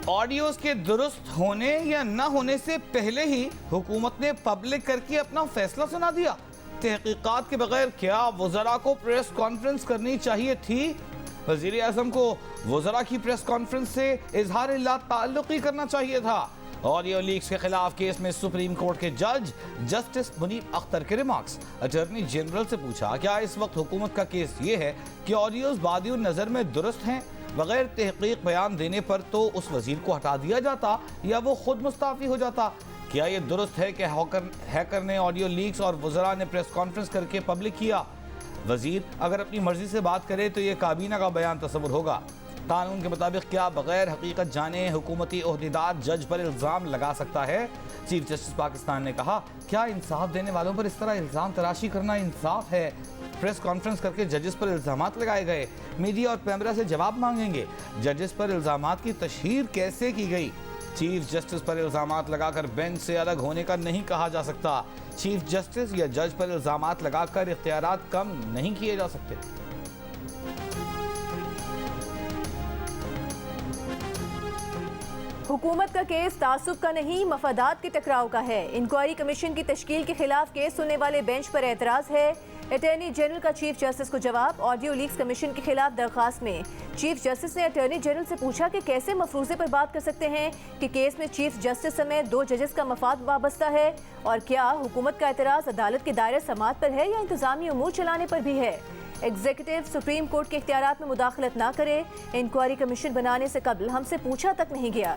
Audios के दुरुस्त होने या न होने से पहले ही हुकूमत ने पब्लिक करके अपना फैसला सुना दिया। तहकीकात के बगैर क्या वज़रा को प्रेस कॉन्फ्रेंस करनी चाहिए थी? वज़ीर आज़म को वज़रा की प्रेस कॉन्फ्रेंस से इजहार ला ताल्लुक़ी करना चाहिए था। ऑडियो लीक्स के खिलाफ केस में सुप्रीम कोर्ट के जज जस्टिस मुनीब अख्तर के रिमार्क्स। अटॉर्नी जनरल से पूछा, क्या इस वक्त हुकूमत का केस ये है कि ऑडियोज बादियों नज़र में दुरुस्त हैं? बगैर तहकीक बयान देने पर तो उस वजीर को हटा दिया जाता या वो खुद मुस्ताफ़ी हो जाता। क्या ये दुरुस्त है कि हैकर ने ऑडियो लीक्स और वज़रा ने प्रेस कॉन्फ्रेंस करके पब्लिक किया? वजीर अगर अपनी मर्जी से बात करे तो ये काबीना का बयान तस्वुर होगा। कानून के मुताबिक क्या बगैर हकीकत जाने हुकूमती ओहदेदार जज पर इल्ज़ाम लगा सकता है? चीफ जस्टिस पाकिस्तान ने कहा, क्या इंसाफ देने वालों पर इस तरह इल्ज़ाम तराशी करना इंसाफ है? प्रेस कॉन्फ्रेंस करके जजेस पर इल्ज़ामात लगाए गए, मीडिया और कैमरा से जवाब मांगेंगे। जजेस पर इल्ज़ामात की तशहीर कैसे की गई? चीफ जस्टिस पर इल्ज़ामात लगाकर बेंच से अलग होने का नहीं कहा जा सकता। चीफ जस्टिस या जज पर इल्ज़ामात लगाकर इख्तियारात कम नहीं किए जा सकते। हुकूमत का केस तासुब का नहीं, मफादात के टकराव का है। इंक्वायरी कमीशन की तश्कील के खिलाफ केस सुनने वाले बेंच पर एतराज़ है। अटॉर्नी जनरल का चीफ जस्टिस को जवाब। ऑडियो लीक्स कमीशन के खिलाफ दरख्वास्त में चीफ जस्टिस ने अटॉर्नी जनरल से पूछा कि कैसे मफरूज़े पर बात कर सकते हैं कि केस में चीफ जस्टिस समेत 2 जजेस का मफाद वाबस्ता है, और क्या हुकूमत का एतराज़ अदालत के दायरे समात पर है या इंतजामी उमूर चलाने पर भी है? एग्जीक्यूटिव सुप्रीम कोर्ट के इख्तियारात में मुदाखलत ना करे। इंक्वायरी कमीशन बनाने से कबल हमसे पूछा तक नहीं गया।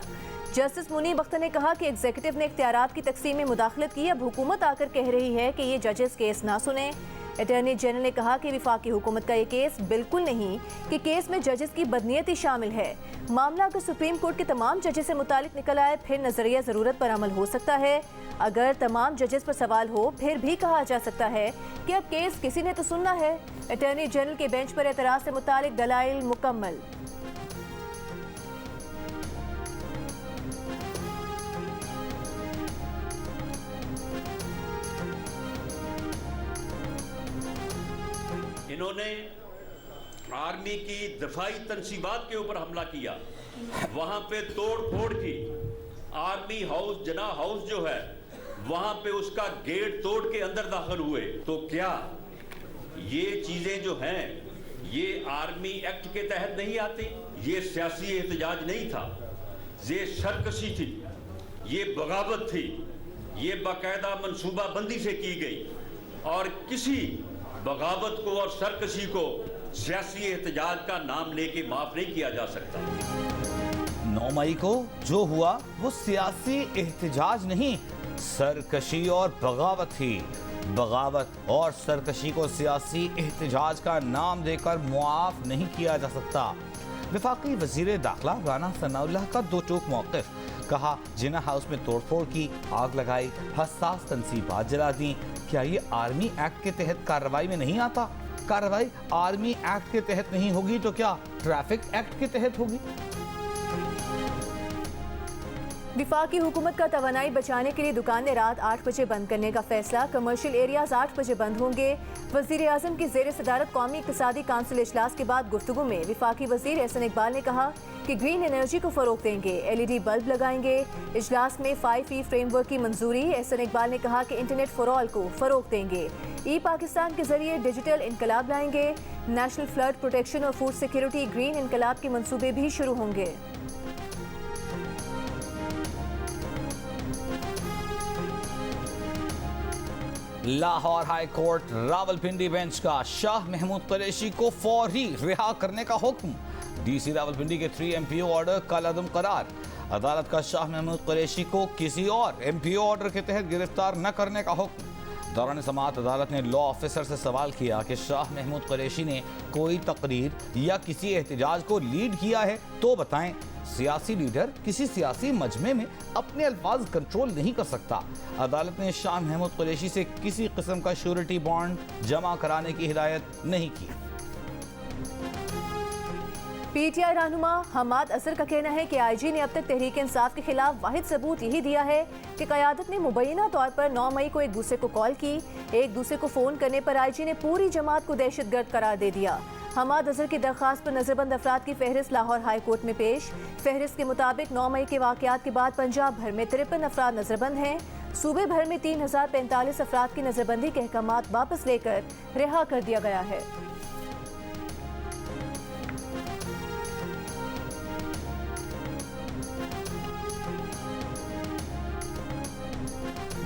जस्टिस मुनीब अख्तर ने कहा कि एग्जीक्यूटिव ने इख्तियारात की तकसीम में मुदाखलत की, अब हुकूमत आकर कह रही है कि ये जजेस केस ना सुने। अटॉर्नी जनरल ने कहा कि वफाकी हुकूमत का ये केस बिल्कुल नहीं कि केस में जजेस की बदनीयती शामिल है। मामला अगर सुप्रीम कोर्ट के तमाम जजेस से मुतालिक निकल आए फिर नजरिया ज़रूरत पर अमल हो सकता है। अगर तमाम जजेस पर सवाल हो फिर भी कहा जा सकता है कि अब केस किसी ने तो सुनना है। अटॉर्नी जनरल के बेंच पर एतराज़ से मुतालिक दलाइल मुकम्मल। इन्होंने आर्मी की दफाई तनसीबात के ऊपर हमला किया, वहां पे तोड़ फोड़ की। आर्मी हाउस जना हाउस जो है वहां पे उसका गेट तोड़ के अंदर दाखिल हुए। तो क्या ये चीजें जो हैं ये आर्मी एक्ट के तहत नहीं आती? ये सियासी एहतजाज नहीं था, ये सरकशी थी, ये बगावत थी, ये बाकायदा मनसूबाबंदी से की गई, और किसी बगावत को और सरकशी को सियासी एहतजाज का नाम लेके माफ नहीं किया जा सकता। 9 मई को जो हुआ वो सियासी एहतजाज नहीं, सरकशी और बगावत थी। बगावत और सरकशी को सियासी एहतजाज का नाम देकर मुआफ नहीं किया जा सकता। वफाकी वजीर दाखिला राना सनाउल्लाह का दो टोक मौक़िफ़, कहा जिना हाउस में तोड़फोड़ की, आग लगाई, हसास तनसीबात जला दी। क्या ये आर्मी एक्ट के तहत कार्रवाई में नहीं आता? कार्रवाई आर्मी एक्ट के तहत नहीं होगी तो क्या ट्रैफिक एक्ट के तहत होगी? वफाकी हुकूमत का तवानाई बचाने के लिए दुकानें रात 8 बजे बंद करने का फैसला। कमर्शियल एरियाज 8 बजे बंद होंगे। वज़ीर आज़म की ज़ेर सदारत कौमी इक़्तिसादी काउंसिल इजलास के बाद गुफ्तगू में वफाकी वज़ीर एहसन इकबाल ने कहा कि ग्रीन एनर्जी को फ़रोग़ देंगे, LED बल्ब लगाएंगे। इजलास में 5E फ्रेमवर्क की मंजूरी। एहसन इकबाल ने कहा कि इंटरनेट फॉर ऑल को फ़रोग़ देंगे। पाकिस्तान के जरिए डिजिटल इनकलाब लाएंगे। नेशनल फ्लड प्रोटेक्शन और फूड सिक्योरिटी ग्रीन इनकलाब के मंसूबे भी शुरू होंगे। Lahore high court Rawalpindi bench का शाह महमूद कुरैशी को फौरी रिहा करने का हुक्म। DC रावलपिंडी के 3 MPO ऑर्डर कलअदम करार। अदालत का शाह महमूद कुरैशी को किसी और MPO ऑर्डर के तहत गिरफ्तार न करने का हुक्म। दौरान समाअत अदालत ने लॉ ऑफिसर से सवाल किया कि शाह महमूद कुरैशी ने कोई तकरीर या किसी एहतजाज को लीड किया है तो बताएं। सियासी लीडर किसी सियासी मजमे में अपने अल्फाज कंट्रोल नहीं कर सकता। अदालत ने शाह महमूद कुरैशी से किसी किस्म का श्योरिटी बॉन्ड जमा कराने की हिदायत नहीं की। PTI रहनुमा हमाद असर का कहना है कि IG ने अब तक तहरीक इंसाफ के खिलाफ वाहिद सबूत यही दिया है कि क़यादत ने मुबैना तौर पर 9 मई को एक दूसरे को कॉल की। एक दूसरे को फ़ोन करने पर IG ने पूरी जमात को दहशतगर्द करार दे दिया। हमाद अजहर की दरख्वास्त पर नजरबंद अफराद की फहरिस्त लाहौर हाई कोर्ट में पेश। फहरिस्त के मुताबिक 9 मई के वाकयात के बाद पंजाब भर में 53 अफराद नजरबंद हैं। सूबे भर में 3045 अफराद की नजरबंदी के अहकामात वापस लेकर रिहा कर दिया गया है।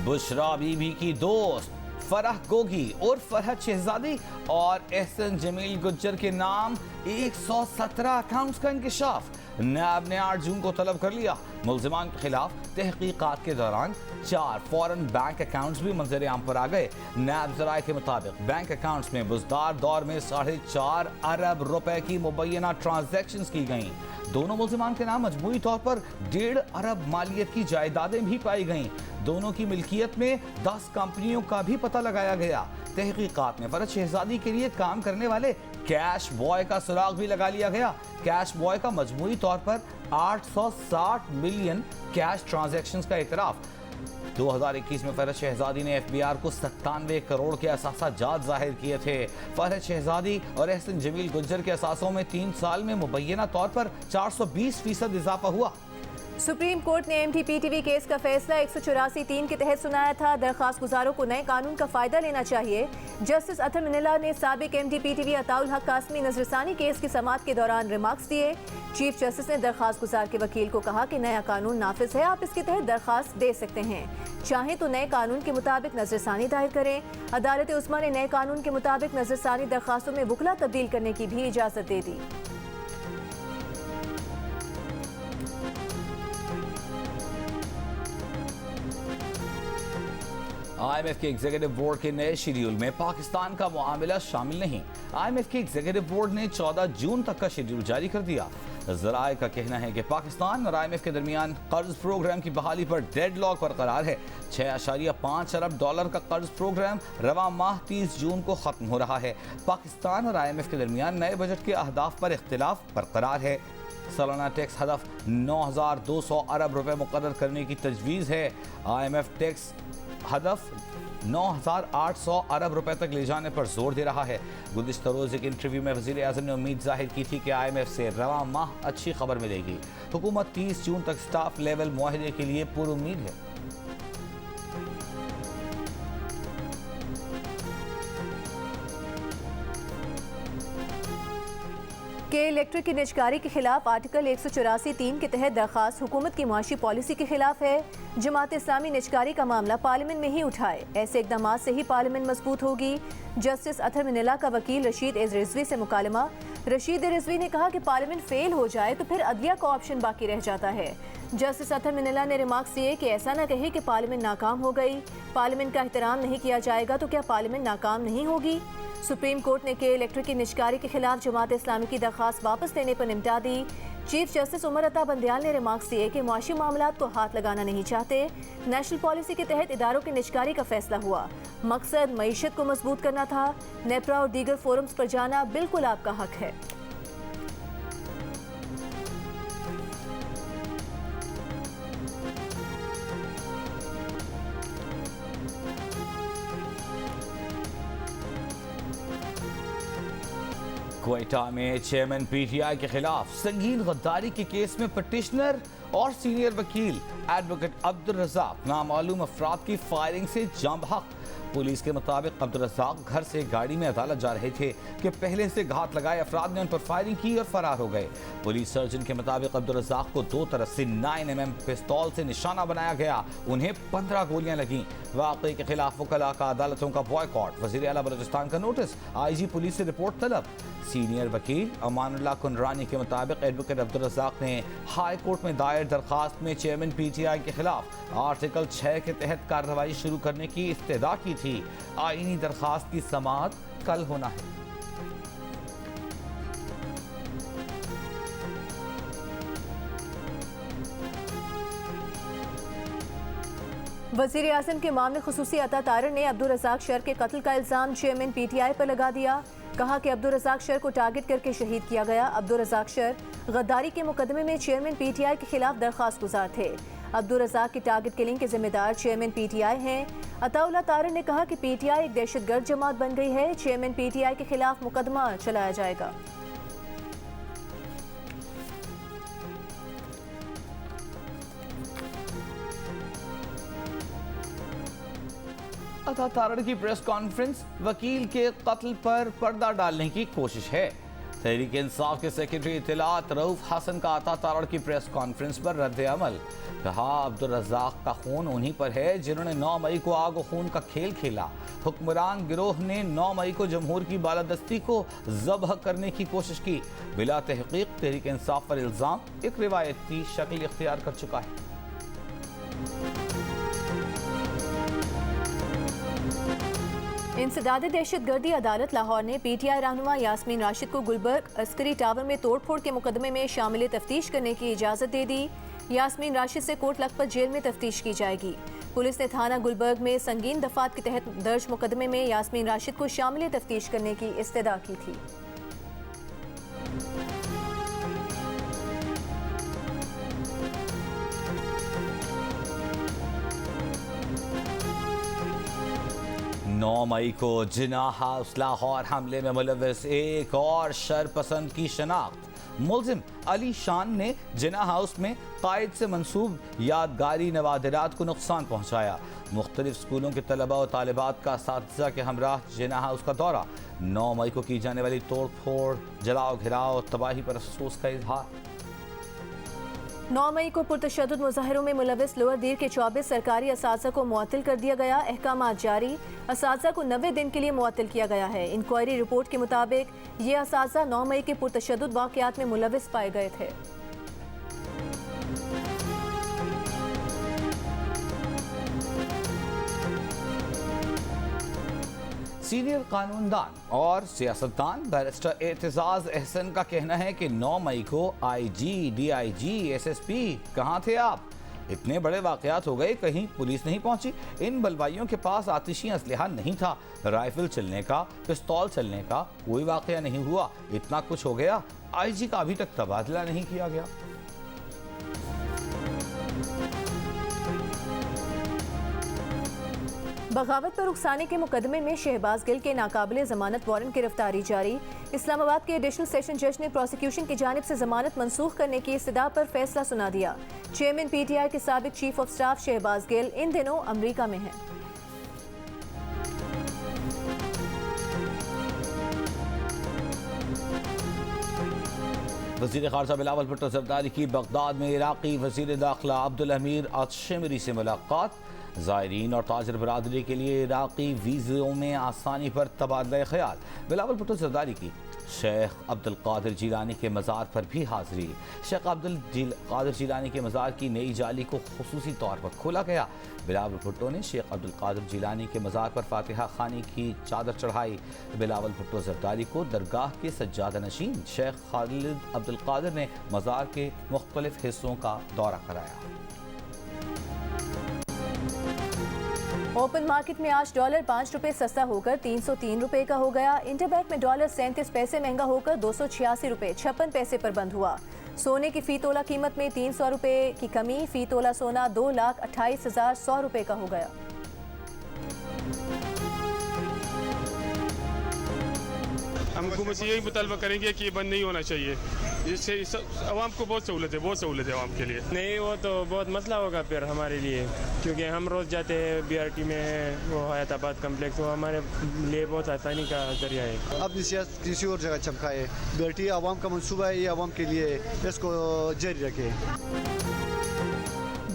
बुशरा बीबी की दोस्त फराह गोगी और फरहत शहजादी और एहसन जमील गुज्जर के नाम 117 अकाउंट्स का इंकशाफ। नैब ने 8 जून को तलब कर लिया। मुल्जिमान के खिलाफ तहकीकात के दौरान 4 फॉरेन बैंक अकाउंट्स भी मंजर आम पर आ गए। नैब जराये के मुताबिक बैंक अकाउंट्स में बुजदार दौर में 4.5 अरब रुपए की मुबैना ट्रांजैक्शंस की गईं। दोनों मुल्जिमान के नाम मजमूई तौर पर 1.5 अरब मालियत की जायदादें भी पाई गईं। दोनों की मिल्कियत में 10 कंपनियों का भी पता लगाया गया। तहकीकात में फरहत शहजादी के लिए काम करने वाले कैश बॉय का सुराग भी लगा लिया गया। कैश बॉय का मजमूई तौर पर 860 मिलियन कैश ट्रांजैक्शंस का इतराफ। 2021 में फरहत शहजादी ने FBI को 97 करोड़ के असासाजात जाहिर किए थे। फरहत शहजादी और एहसन जमील गुज्जर के असासों में 3 साल में मुबैना तौर पर 420% इजाफा हुआ। सुप्रीम कोर्ट ने MTPTV केस का फैसला 184(3) के तहत सुनाया था। दरख्वास्त गुजारों को नए कानून का फायदा लेना चाहिए। जस्टिस अतर मनिल्ला ने साबिक MTPTV अताउल हक कासमी नजरसानी केस की समाअत के दौरान रिमार्क्स दिए। चीफ जस्टिस ने दरख्वास्त गुजार के वकील को कहा कि नया कानून नाफिज है, आप इसके तहत दरख्वास्त दे सकते हैं। चाहें तो नए कानून के मुताबिक नजरसानी दायर करें। अदालत उस्मा ने नए कानून के मुताबिक नजरसानी दरख्वास्तों में वकला तब्दील करने की भी इजाजत दे दी। IMF के एग्जीक्यूटिव बोर्ड के नए शेड्यूल में पाकिस्तान का मामला शामिल नहीं। IMF के एग्जीक्यूटिव बोर्ड ने 14 जून तक का शेड्यूल जारी कर दिया। ज़राए का कहना है कि पाकिस्तान और IMF के दरमियान कर्ज प्रोग्राम की बहाली पर डेडलॉक बरकरार है। 6.5 अरब डॉलर का कर्ज प्रोग्राम रवा माह 30 जून को खत्म हो रहा है। पाकिस्तान और IMF के दरमियान नए बजट के अहदाफ पर इख्तिलाफ बरकरार है। सालाना टैक्स हदफ 9,200 अरब रुपए मुकर्रर करने की तजवीज़ है। IMF टैक्स हदफ 9,800 अरब रुपए तक ले जाने पर जोर दे रहा है। गुज़िश्ता रोज एक इंटरव्यू में वज़ीर आज़म ने उम्मीद जाहिर की थी कि IMF से रवा माह अच्छी खबर मिलेगी। हुकूमत 30 जून तक स्टाफ लेवल मुआहदे के लिए पुरुम्मीद है। के इलेक्ट्रिक की निजकारी के खिलाफ आर्टिकल 184(3) के तहत दरख्वास्त हुकूमत की मुआशी पॉलिसी के खिलाफ है। जमात इस्लामी निजकारी का मामला पार्लियामेंट में ही उठाए। ऐसे इकदाम से ही पार्लियामेंट मजबूत होगी। जस्टिस अतर मनिल्ला का वकील रशीद रिजवी से मुकालमा। रशीद रिजवी ने कहा कि पार्लियामेंट फेल हो जाए तो फिर अदलिया का ऑप्शन बाकी रह जाता है। जस्टिस अतर मनिल्ला ने रिमार्क्स दिए कि ऐसा न कहे कि पार्लियामेंट नाकाम हो गई। पार्लियामेंट का एहतराम नहीं किया जाएगा तो क्या पार्लियामेंट नाकाम नहीं होगी। सुप्रीम कोर्ट ने के इलेक्ट्रिक की निजकारी के खिलाफ जमात इस्लामी की दरख्वास्त वापस लेने पर निपटा दी। चीफ जस्टिस उमर अता बंदियाल ने रिमार्क्स दिए कि मुआशी मामलात को हाथ लगाना नहीं चाहते। नेशनल पॉलिसी के तहत इदारों की निजकारी का फैसला हुआ। मकसद मईशत को मजबूत करना था। नेपरा और दीगर फोरम्स पर जाना बिल्कुल आपका हक है। क्वेटा में चेयरमैन PTI के खिलाफ संगीन गद्दारी के केस में पिटिशनर और सीनियर वकील एडवोकेट अब्दुल रज़ाक नामालूम अफराद की फायरिंग से जाँ बहक। पुलिस के मुताबिक अब्दुल रज़ाक घर से गाड़ी में अदालत जा रहे थे कि पहले से घात लगाए अफराद ने उन पर फायरिंग की और फरार हो गए। पुलिस सर्जन के मुताबिक अब्दुल रज़ाक को 2 तरफ से 9mm पिस्तौल से निशाना बनाया गया। उन्हें 15 गोलियां लगीं। वाक़े के खिलाफ वकला का अदालतों का बॉयकॉट। वज़ीर आला बलूचिस्तान का नोटिस। IG पुलिस से रिपोर्ट तलब। सीनियर वकील अमानुल्लाह कुनरानी के मुताबिक एडवोकेट अब्दुल रज़ाक ने हाई कोर्ट में दायर दरखास्त में चेयरमैन PTI के खिलाफ आर्टिकल 6 के तहत कार्रवाई शुरू करने की इस्तदा की थी। आईनी दरखास्त की समाअत कल होना है। वज़ीर आज़म के मामले खुसूसी अता तारर ने अब्दुल रज़ाक शर के कत्ल का इल्ज़ाम चेयरमैन PTI पर लगा दिया। कहा कि अब्दुल रज़ाक शर को टारगेट करके शहीद किया गया। अब्दुल रज़ाक शर गद्दारी के मुकदमे में चेयरमैन PTI के खिलाफ दरख्वास्त गुजार थे। अब्दुल रज़ाक की टारगेट किलिंग के जिम्मेदार चेयरमैन पीटीआई हैं। अताउल्लाह तारड़ ने कहा कि पीटीआई एक दहशतगर्द जमात बन गई है। चेयरमैन पीटीआई के खिलाफ मुकदमा चलाया जाएगा। अता तारड़ की प्रेस कॉन्फ्रेंस वकील के कत्ल पर पर्दा डालने की कोशिश है। तहरीक इंसाफ के सेक्रेटरी इत्तलात रऊफ हसन का अता तारड़ की प्रेस कॉन्फ्रेंस पर रद्द अमल। कहा, अब्दुल रज़ाक का खून उन्हीं पर है जिन्होंने 9 मई को आग और खून का खेल खेला। हुक्मरान गिरोह ने 9 मई को जमहूर की बालादस्ती को ज़ब्ह करने की कोशिश की। बिला तहकीक तहरीक इंसाफ पर इल्ज़ाम एक रिवायती शक्ल इख्तियार कर चुका है। इंसदाद दहशतगर्दी अदालत लाहौर ने पीटीआई रहनुमा यास्मीन राशिद को गुलबर्ग अस्करी टावर में तोड़फोड़ के मुकदमे में शामिल तफ्तीश करने की इजाज़त दे दी। यास्मीन राशिद से कोट लखपत जेल में तफ्तीश की जाएगी। पुलिस ने थाना गुलबर्ग में संगीन दफात के तहत दर्ज मुकदमे में यास्मीन राशिद को शामिल तफ्तीश करने की इस्तदा की थी। नौ मई को जिन्ना हाउस लाहौर हमले में मुलव्विस एक और शरपसंद की शनाख्त। मुल्जिम अली शान ने जिन्ना हाउस में कायद से मंसूब यादगारी नवादिरात को नुकसान पहुँचाया। मुख्तलिफ स्कूलों के तलबा और तालिबात का असातिज़ा के हमरा जिन्ना हाउस का दौरा। 9 मई को की जाने वाली तोड़ फोड़, जलाओ घिराव और तबाही पर अफसोस का इजहार। 9 मई को पुरतशद्दुद मुजाहिरों में मुलव्विस लोअर दीर के 24 सरकारी असातिज़ा को मुअत्तल कर दिया गया। अहकामात जारी। असातिज़ा को 90 दिन के लिए मुअत्तल किया गया है। इंक्वायरी रिपोर्ट के मुताबिक ये असातिज़ा 9 मई के पुरतशद्दुद वाक़यात में मुलव्विस पाए गए थे। सीनियर कानूनदान और सियासतदान बैरिस्टर एतजाज अहसन का कहना है कि 9 मई को आईजी, डीआईजी, एसएसपी कहाँ थे आप? इतने बड़े वाकयात हो गए, कहीं पुलिस नहीं पहुंची। इन बलवाइयों के पास आतिशी असलहा नहीं था, राइफल चलने का, पिस्तौल चलने का कोई वाकया नहीं हुआ। इतना कुछ हो गया, आईजी का अभी तक तबादला नहीं किया गया। बगावत पर उकसाने के मुकदमे में शहबाज गिल के नाकाबिले जमानत वारंट गिरफ्तारी जारी। इस्लामाबाद के एडिशनल सेशन जज ने प्रोसिक्यूशन की जानिब से जमानत मंसूख करने की इस्तदा पर फैसला सुना दिया। चेयरमैन पीटीआई के साबिक chief of staff Shahbaz Gill इन दिनों अमरीका में हैं। वज़ीर ख़ारजा बिलावल भुट्टो ज़रदारी की बगदाद में इराक़ी वज़ीर दाखिला अब्दुल हमीद अशमरी से मुलाकात। ज़ायरीन और ताजर बरादरी के लिए इराक़ी वीज़ों में आसानी पर तबादला ख्याल। बिलावल भुट्टो ज़रदारी की शेख अब्दुल कादिर जिलानी के मज़ार पर भी हाज़िरी। शेख अब्दुल कादिर जिलानी के मज़ार की नई जाली को खुसूसी तौर पर खोला गया। बिलावल भुट्टो ने शेख अब्दुल कादिर जिलानी के मज़ार पर फातिहा खानी की चादर चढ़ाई। बिलावल भुट्टो ज़रदारी को दरगाह के सज्जादा नशीन शेख खालिद अब्दुल कादिर ने मज़ार के मुख्तलिफ हिस्सों का दौरा कराया। ओपन मार्केट में आज डॉलर 5 रुपये सस्ता होकर 303 रुपये का हो गया। इंटरबैंक में डॉलर 37 पैसे महंगा होकर 286 रुपये 56 पैसे पर बंद हुआ। सोने की फी तोला कीमत में 300 रुपये की कमी। फी तोला सोना 2,28,100 रुपये का हो गया। हम हुकूमत से यही मुतालबा करेंगे कि ये बंद नहीं होना चाहिए। इससे आवाम को बहुत सहूलत है आवाम के लिए। नहीं, वो तो बहुत मसला होगा फिर हमारे लिए, क्योंकि हम रोज़ जाते हैं बीआरटी में, वो हयाताबाद कम्प्लेक्स, वो हमारे लिए बहुत आसानी का जरिया है। अपनी सियासत किसी और जगह चमकाए। बीआरटी आवाम का मंसूबा है, ये आवाम के लिए इसको जारी रखे।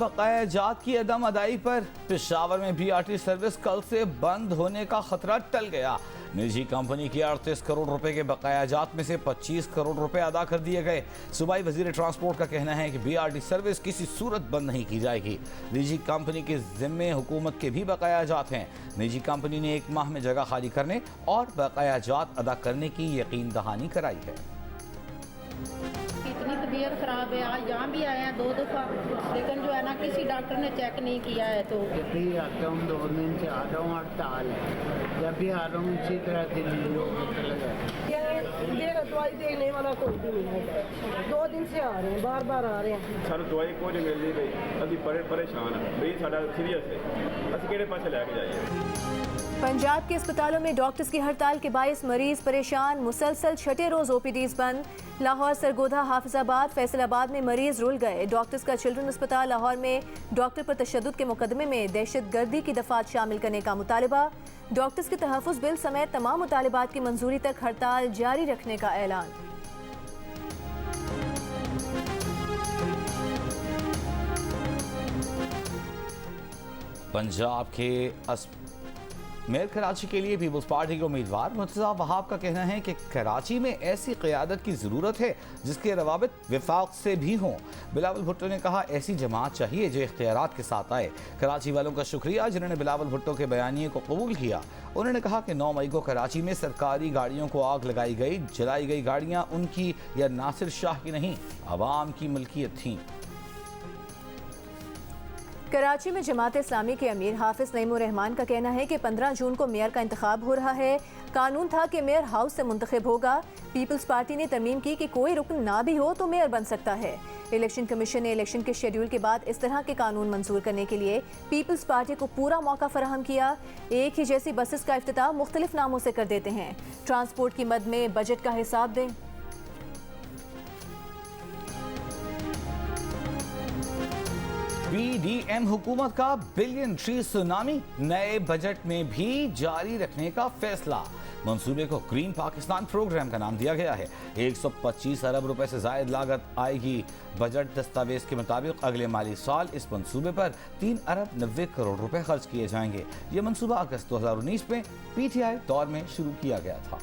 बकाया जात की अदम अदाई पर पेशावर में बीआरटी सर्विस कल से बंद होने का खतरा टल गया। निजी कंपनी के 38 करोड़ रुपए के बकाया जात में से 25 करोड़ रुपए अदा कर दिए गए। सूबाई वजीर ट्रांसपोर्ट का कहना है कि बीआरटी सर्विस किसी सूरत बंद नहीं की जाएगी। निजी कंपनी के जिम्मे हुकूमत के भी बकाया जात हैं। निजी कंपनी ने 1 माह में जगह खाली करने और बकाया जात अदा करने की यकीन दहानी कराई है। इतनी तबीयत खराब है, आज यहाँ भी आए हैं 2 दफ़ा, लेकिन जो है ना किसी डॉक्टर ने चेक नहीं किया है। तो भी आता हूँ 2 दिन से आ रहा हूँ, हड़ताल है। जब भी आ रहा हूँ इसी तरह दिल्ली लोग चले गए। दवाई देने वाला कोई भी नहीं है। 2 दिन से आ रहे हैं, बार बार आ रहे हैं। ਸਾਨੂੰ ਦਵਾਈ ਕੋਈ ਨਹੀਂ ਮਿਲਦੀ ਪਈ, ਅਸੀਂ ਪਰੇਸ਼ਾਨ ਹਾਂ ਵੀ ਸਾਡਾ ਸੀਰੀਅਸ ਹੈ, ਅਸੀਂ ਕਿਹੜੇ ਪਾਸੇ ਲੈ ਕੇ ਜਾਈਏ। पंजाब के अस्पतालों में डॉक्टर्स की हड़ताल के बायस मरीज परेशान, मुसलसल छठे रोज ओपीडीज बंद। लाहौर, सरगोधा, हाफिजाबाद, फैसलाबाद में मरीज रुल गए। डॉक्टर्स का चिल्ड्रन अस्पताल लाहौर में डॉक्टर पर तशद्दुद के मुकदमे में दहशतगर्दी की दफात शामिल करने का मुतालबा। डॉक्टर्स के तहफ़्फ़ुज़ बिल समेत तमाम मुतालबात की मंजूरी तक हड़ताल जारी रखने का ऐलान। पंजाब के मेयर कराची के लिए पीपल्स पार्टी के उम्मीदवार मुर्तज़ा वहाब का कहना है कि कराची में ऐसी क़यादत की ज़रूरत है जिसके रवाबित विफाक से भी हों। बिलावल भुट्टो ने कहा ऐसी जमात चाहिए जो इख्तियारात के साथ आए। कराची वालों का शुक्रिया जिन्होंने बिलावल भुट्टो के बयानिए को कबूल किया। उन्होंने कहा कि 9 मई को कराची में सरकारी गाड़ियों को आग लगाई गई। जलाई गई गाड़ियाँ उनकी या नासिर शाह की नहीं, अवाम की मिल्कियत थीं। कराची में जमात इस्लामी के अमीर हाफिज नईमुर रहमान का कहना है कि 15 जून को मेयर का इंतखाब हो रहा है। कानून था कि मेयर हाउस से मुंतखब होगा। पीपल्स पार्टी ने तरमीम की कि कोई रुकन ना भी हो तो मेयर बन सकता है। इलेक्शन कमीशन ने इलेक्शन के शेड्यूल के बाद इस तरह के कानून मंजूर करने के लिए पीपल्स पार्टी को पूरा मौका फराहम किया। एक ही जैसी बसेस का इफ्तिताह मुख्तलिफ नामों से कर देते हैं। ट्रांसपोर्ट की मद में बजट का हिसाब दें। पीडीएम हुकूमत का बिलियन ट्री सुनामी, नए बजट में भी जारी रखने का फैसला। मंसूबे को ग्रीन पाकिस्तान प्रोग्राम का नाम दिया गया है। 125 अरब रुपए से जायद लागत आएगी। बजट दस्तावेज के मुताबिक अगले माली साल इस मंसूबे पर 3 अरब 90 करोड़ रुपए खर्च किए जाएंगे। ये मंसूबा अगस्त 2019 में पीटीआई दौर में शुरू किया गया था।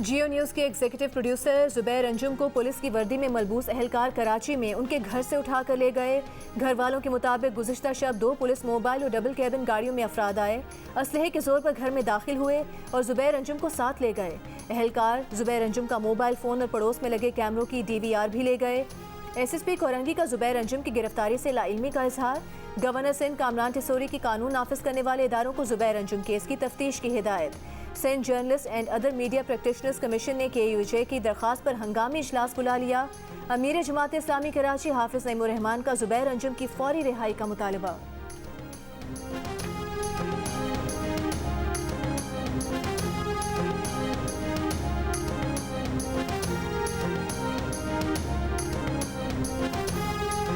जियो न्यूज़ के एग्जीक्यूटिव प्रोड्यूसर जुबैर अंजुम को पुलिस की वर्दी में मलबूस एहलकार कराची में उनके घर से उठा कर ले गए। घर वालों के मुताबिक गुज़िश्ता शब 2 पुलिस मोबाइल और डबल कैबिन गाड़ियों में अफराद आए, असलहे के जोर पर घर में दाखिल हुए और जुबैर अंजुम को साथ ले गए। एहलकार जुबैर अंजुम का मोबाइल फ़ोन और पड़ोस में लगे कैमरों की DVR भी ले गए। SSP कोरंगी का जुबैर अंजुम की गिरफ्तारी से लाइल्मी का इजहार। गवर्नर सिंध कामरान टिसोरी की कानून नाफिज करने वाले इदारों को जुबैर अंजुम केस की तफ्तीश की हिदायत। Sindh journalist and other media practitioners commission ने KUJ की दरख्वास्त पर हंगामी इजलास बुला लिया। अमीर जमात इस्लामी कराची हाफिज नईमुर रहमान का जुबैर अंजुम की फौरी रिहाई का मुतालबा।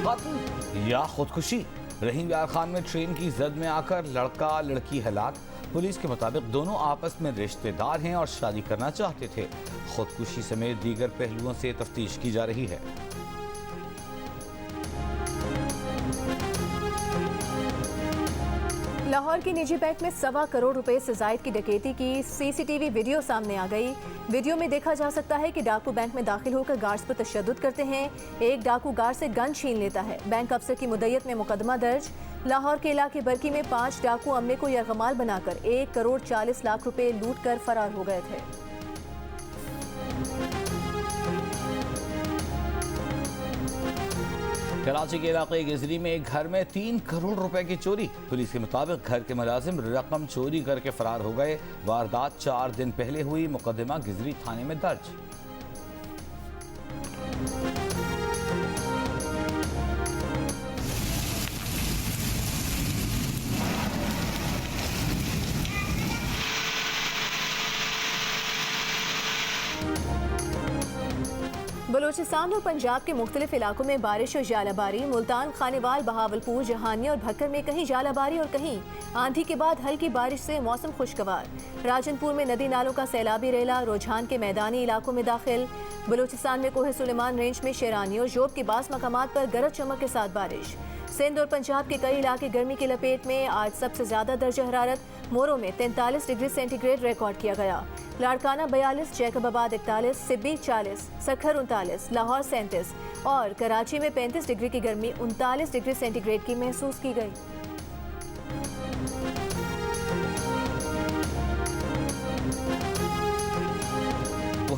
कत्ल या खुदकुशी, रहीम यार खान में ट्रेन की जद में आकर लड़का लड़की हलाक। पुलिस के मुताबिक दोनों आपस में रिश्तेदार हैं और शादी करना चाहते थे। खुदकुशी समेत दीगर पहलुओं से तफ्तीश की जा रही है। लाहौर की निजी बैंक में 1.25 करोड़ रुपए से जायद की डकैती की CCTV वीडियो सामने आ गई। वीडियो में देखा जा सकता है कि डाकू बैंक में दाखिल होकर गार्ड्स पर तशद्दुद करते हैं। एक डाकू गार्ड से गन छीन लेता है। बैंक अफसर की मुद्दत में मुकदमा दर्ज। लाहौर के इलाके बरकी में 5 डाकू अमले को यरगमाल बनाकर 1 करोड़ 40 लाख रुपए लूट कर फरार हो गए थे। कराची के इलाके गिजरी में एक घर में 3 करोड़ रुपए की चोरी। पुलिस के मुताबिक घर के मुलाजिम रकम चोरी करके फरार हो गए। वारदात 4 दिन पहले हुई। मुकदमा गिजरी थाने में दर्ज। बलूचिस्तान और पंजाब के मुख्तलिफ इलाकों में बारिश और जालाबारी। मुल्तान, खानेवाल, बहावलपुर, जहानिया और भक्कर में कहीं जालाबारी और कहीं आंधी के बाद हल्की बारिश से मौसम खुशगवार। राजनपुर में नदी नालों का सैलाबी रेला रुझान के मैदानी इलाकों में दाखिल। बलूचिस्तान में कोहे सुलेमान रेंज में शेरानी और जोब के बास मकामात पर गरज चमक के साथ बारिश। सिंध और पंजाब के कई इलाके गर्मी की लपेट में। आज सबसे ज्यादा दर्जा हरारत मोरो में 43 डिग्री सेंटीग्रेड रिकॉर्ड किया गया। लाड़काना 42, जैकबाबाद 41, सिब्बी 40, सखर 39, लाहौर 37 और कराची में 35 डिग्री की गर्मी 39 डिग्री सेंटीग्रेड की महसूस की गई।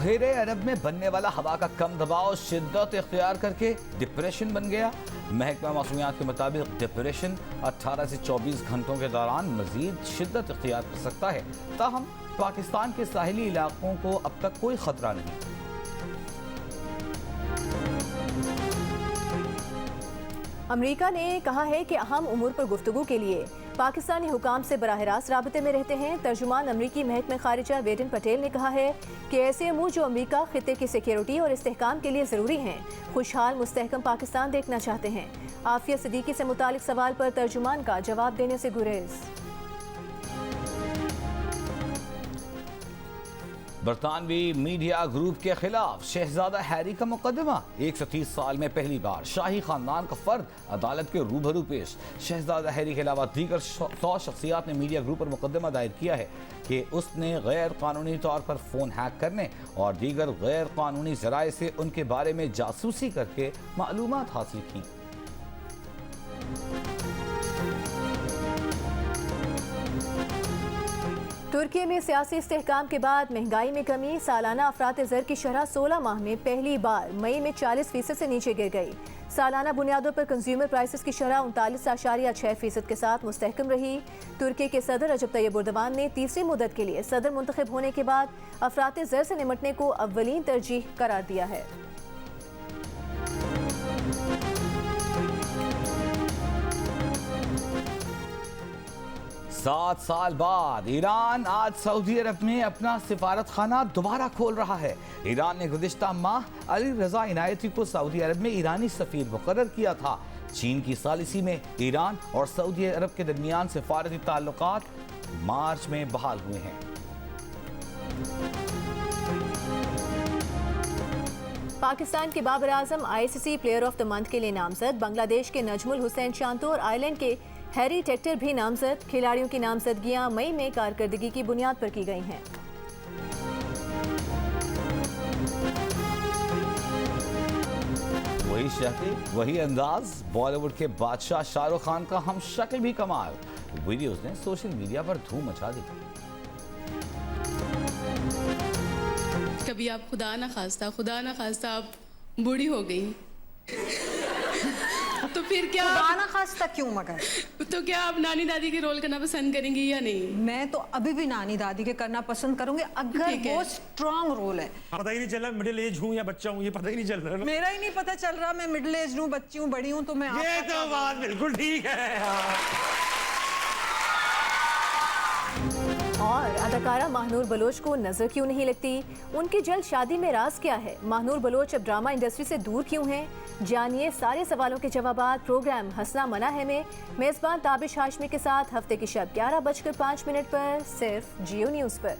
जजीरे अरब में बनने वाला हवा का कम दबाव शिद्दत इख्तियार करके डिप्रेशन बन गया। महकमा मौसमियात के मुताबिक डिप्रेशन 18 से 24 घंटों के दौरान मजीद शिद्दत इख्तियार कर सकता है। ताहम पाकिस्तान के साहिली इलाकों को अब तक कोई खतरा नहीं। अमेरिका ने कहा है कि अहम उमूर पर गुफ्तगू के लिए पाकिस्तानी हुकाम से बराह रास्त राबते में रहते हैं। तर्जुमान अमरीकी महकमे खारिजा वेदन पटेल ने कहा है कि ऐसे अमूर जो अमरीका खिते की सिक्योरिटी और इस्तेहकाम के लिए ज़रूरी हैं, खुशहाल मुस्तहकम पाकिस्तान देखना चाहते हैं। आफिया सिद्दीकी से मुतालिक सवाल पर तर्जुमान का जवाब देने से गुरेज। बरतानवी मीडिया ग्रुप के खिलाफ शहजादा हैरी का मुकदमा। 130 साल में पहली बार शाही खानदान का फर्द अदालत के रूबरू पेश। शहजादा हैरी के अलावा दीगर 100 शख्सियात ने मीडिया ग्रुप पर मुकदमा दायर किया है कि उसने गैर कानूनी तौर पर फ़ोन हैक करने और दीगर गैर कानूनी ज़राए से उनके बारे में जासूसी करके मालूमात हासिल की। तुर्की में सियासी इस्तेहकाम के बाद महंगाई में कमी। सालाना अफरात ज़र की शरह 16 माह में पहली बार मई में 40% से नीचे गिर गई। सालाना बुनियादों पर कंज्यूमर प्राइसेस की शरह 39.6% के साथ मुस्तहकम रही। तुर्की के सदर रजब तैयब एर्दोगान ने तीसरी मुद्दत के लिए सदर मुंतखब होने के बाद अफरात ज़र से निमटने को अव्वलीन तरजीह करार दिया है। 7 साल बाद ईरान आज सऊदी अरब में अपना सिफारत खाना दोबारा खोल रहा है। ईरान ने गुज़िश्ता माह अली रजा इनायती को सऊदी अरब में ईरानी सफीर मुकर्रर किया था। चीन की सालिसी में ईरान और सऊदी अरब के दरमियान सिफारती ताल्लुकात मार्च में बहाल हुए हैं। पाकिस्तान के Babar Azam ICC player of the month के लिए नामजद। बांग्लादेश के नजमुल हुसैन शांतो और आयरलैंड के हैरी टेक्टर भी नामजद। खिलाड़ियों की नामजदगियां मई में कारकर्दगी की बुनियाद पर की गई हैं। वही शक्ल वही अंदाज, बॉलीवुड के बादशाह शाहरुख खान का हम शक्ल भी कमाल। वीडियोस ने सोशल मीडिया पर धूम मचा दी। कभी आप खुदा ना खास्ता आप बूढ़ी हो गई तो फिर क्या खुदा ना खास्ता क्यों? मगर तो क्या आप नानी दादी के रोल करना पसंद करेंगी या नहीं? मैं तो अभी भी नानी दादी के करना पसंद करूंगी अगर वो स्ट्रॉन्ग रोल है। पता ही नहीं चल रहा मिडिल एज हूँ या बच्चा हूँ, ये पता ही नहीं चल रहा। मेरा ही नहीं पता चल रहा मैं मिडिल एज हूँ, बच्ची हूँ, बड़ी हूँ। तो मैं ये तो बात बिल्कुल ठीक है। और अदाकारा महानूर बलोच को नजर क्यों नहीं लगती? उनकी जल्द शादी में राज क्या है? महानूर बलोच अब ड्रामा इंडस्ट्री से दूर क्यों हैं? जानिए सारे सवालों के जवाबात प्रोग्राम हंसना मना है में मेजबान ताबिश हाशमी के साथ हफ्ते की शब 11:05 पर सिर्फ जियो न्यूज़ पर।